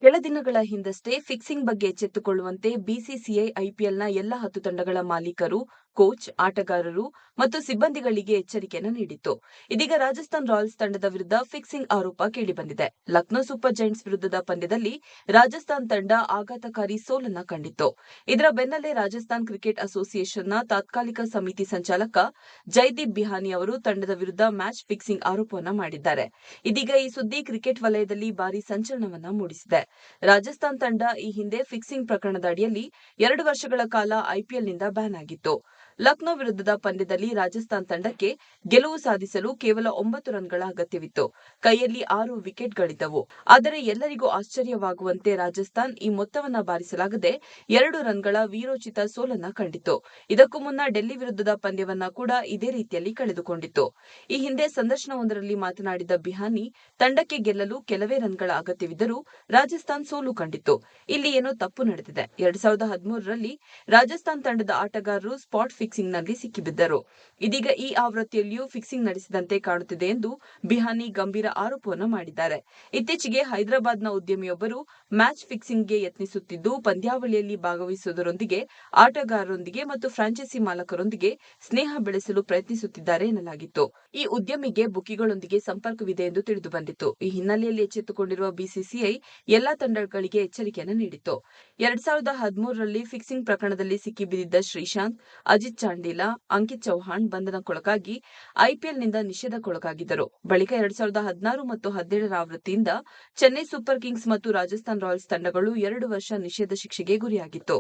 ಕೆಲ ದಿನಗಳ ಹಿಂದಷ್ಟೇ ಫಿಕ್ಸಿಂಗ್ ಬಗ್ಗೆ ಎಚ್ಚೆತ್ತುಕೊಳ್ಳುವಂತೆ ಬಿಸಿಸಿಐ ಐಪಿಎಲ್ನ ಎಲ್ಲ 10 ತಂಡಗಳ ಮಾಲೀಕರು, ಕೋಚ್, ಆಟಗಾರರು ಮತ್ತು ಸಿಬ್ಬಂದಿಗಳಿಗೆ ಎಚ್ಚರಿಕೆಯನ್ನು ನೀಡಿತ್ತು. ಇದೀಗ ರಾಜಸ್ಥಾನ್ ರಾಯಲ್ಸ್ ತಂಡದ ವಿರುದ್ಧ ಫಿಕ್ಸಿಂಗ್ ಆರೋಪ ಕೇಳಿಬಂದಿದೆ. ಲಕ್ನೋ ಸೂಪರ್ ಜೈಂಟ್ಸ್ ವಿರುದ್ಧದ ಪಂದ್ಯದಲ್ಲಿ ರಾಜಸ್ಥಾನ್ ತಂಡ ಆಘಾತಕಾರಿ ಸೋಲನ್ನ ಕಂಡಿತ್ತು. ಇದರ ಬೆನ್ನಲ್ಲೇ ರಾಜಸ್ಥಾನ್ ಕ್ರಿಕೆಟ್ ಅಸೋಸಿಯೇಷನ್ನ ತಾತ್ಕಾಲಿಕ ಸಮಿತಿ ಸಂಚಾಲಕ ಜೈದೀಪ್ ಬಿಹಾನಿ ಅವರು ತಂಡದ ವಿರುದ್ಧ ಮ್ಯಾಚ್ ಫಿಕ್ಸಿಂಗ್ ಆರೋಪವನ್ನ ಮಾಡಿದ್ದಾರೆ. ಇದೀಗ ಈ ಸುದ್ದಿ ಕ್ರಿಕೆಟ್ ವಲಯದಲ್ಲಿ ಭಾರೀ ಸಂಚಲನವನ್ನ ಮೂಡಿಸಿದೆ. ರಾಜಸ್ಥಾನ್ ತಂಡ ಈ ಹಿಂದೆ ಫಿಕ್ಸಿಂಗ್ ಪ್ರಕರಣದ ಅಡಿಯಲ್ಲಿ 2 ವರ್ಷಗಳ ಕಾಲ ಐಪಿಎಲ್ನಿಂದ ಬ್ಯಾನ್ ಆಗಿತ್ತು. ಲಕ್ನೋ ವಿರುದ್ಧದ ಪಂದ್ಯದಲ್ಲಿ ರಾಜಸ್ಥಾನ್ ತಂಡಕ್ಕೆ ಗೆಲುವು ಸಾಧಿಸಲು ಕೇವಲ 9 ರನ್ಗಳ ಅಗತ್ಯವಿತ್ತು. ಕೈಯಲ್ಲಿ 6 ವಿಕೆಟ್ಗಳಿದ್ದವು. ಆದರೆ ಎಲ್ಲರಿಗೂ ಆಶ್ಚರ್ಯವಾಗುವಂತೆ ರಾಜಸ್ಥಾನ್ ಈ ಮೊತ್ತವನ್ನ ಬಾರಿಸಲಾಗದೆ 2 ರನ್ಗಳ ವೀರೋಚಿತ ಸೋಲನ್ನ ಕಂಡಿತು. ಇದಕ್ಕೂ ಮುನ್ನ ಡೆಲ್ಲಿ ವಿರುದ್ಧದ ಪಂದ್ಯವನ್ನ ಕೂಡ ಇದೇ ರೀತಿಯಲ್ಲಿ ಕಳೆದುಕೊಂಡಿತ್ತು. ಈ ಹಿಂದೆ ಸಂದರ್ಶನವೊಂದರಲ್ಲಿ ಮಾತನಾಡಿದ ಬಿಹಾನಿ, ತಂಡಕ್ಕೆ ಗೆಲ್ಲಲು ಕೆಲವೇ ರನ್ಗಳ ಅಗತ್ಯವಿದ್ದರೂ ರಾಜಸ್ಥಾನ್ ಸೋಲು ಕಂಡಿತ್ತು. ಇಲ್ಲಿ ಏನೋ ತಪ್ಪು ನಡೆದಿದೆ. 2013ರಲ್ಲಿ ರಾಜಸ್ಥಾನ್ ತಂಡದ ಆಟಗಾರರು ಸ್ಪಾಟ್ ಫಿಕ್ಸಿಂಗ್ನಲ್ಲಿ ಸಿಕ್ಕಿಬಿದ್ದರು. ಇದೀಗ ಈ ಆವೃತ್ತಿಯಲ್ಲಿಯೂ ಫಿಕ್ಸಿಂಗ್ ನಡೆಸಿದಂತೆ ಕಾಣುತ್ತಿದೆ ಎಂದು ಬಿಹಾನಿ ಗಂಭೀರ ಆರೋಪವನ್ನು ಮಾಡಿದ್ದಾರೆ. ಇತ್ತೀಚೆಗೆ ಹೈದರಾಬಾದ್ನ ಉದ್ಯಮಿಯೊಬ್ಬರು ಮ್ಯಾಚ್ ಫಿಕ್ಸಿಂಗ್ಗೆ ಯತ್ನಿಸುತ್ತಿದ್ದು, ಪಂದ್ಯಾವಳಿಯಲ್ಲಿ ಭಾಗವಹಿಸುವುದರೊಂದಿಗೆ ಆಟಗಾರರೊಂದಿಗೆ ಮತ್ತು ಫ್ರಾಂಚೈಸಿ ಮಾಲಕರೊಂದಿಗೆ ಸ್ನೇಹ ಬೆಳೆಸಲು ಪ್ರಯತ್ನಿಸುತ್ತಿದ್ದಾರೆ ಎನ್ನಲಾಗಿತ್ತು. ಈ ಉದ್ಯಮಿಗೆ ಬುಕಿಗಳೊಂದಿಗೆ ಸಂಪರ್ಕವಿದೆ ಎಂದು ತಿಳಿದುಬಂದಿತ್ತು. ಈ ಹಿನ್ನೆಲೆಯಲ್ಲಿ ಎಚ್ಚೆತ್ತುಕೊಂಡಿರುವ ಬಿಸಿಸಿಐ ಎಲ್ಲಾ ತಂಡಗಳಿಗೆ ಎಚ್ಚರಿಕೆಯನ್ನು ನೀಡಿತ್ತು. 2013ರಲ್ಲಿ ಫಿಕ್ಸಿಂಗ್ ಪ್ರಕರಣದಲ್ಲಿ ಸಿಕ್ಕಿಬಿದ್ದಿದ್ದ ಶ್ರೀಶಾಂತ್, ಅಜಿತ್ ಚಾಂಡೀಲಾ, ಅಂಕಿತ್ ಚೌಹಾಣ್ ಬಂಧನಕ್ಕೊಳಗಾಗಿ ಐಪಿಎಲ್ನಿಂದ ನಿಷೇಧಕ್ಕೊಳಗಾಗಿದ್ದರು. ಬಳಿಕ 2016 ಮತ್ತು 2017ರ ಆವೃತ್ತಿಯಿಂದ ಚೆನ್ನೈ ಸೂಪರ್ ಕಿಂಗ್ಸ್ ಮತ್ತು ರಾಜಸ್ಥಾನ್ ರಾಯಲ್ಸ್ ತಂಡಗಳು 2 ವರ್ಷ ನಿಷೇಧ ಶಿಕ್ಷೆಗೆ ಗುರಿಯಾಗಿತ್ತು.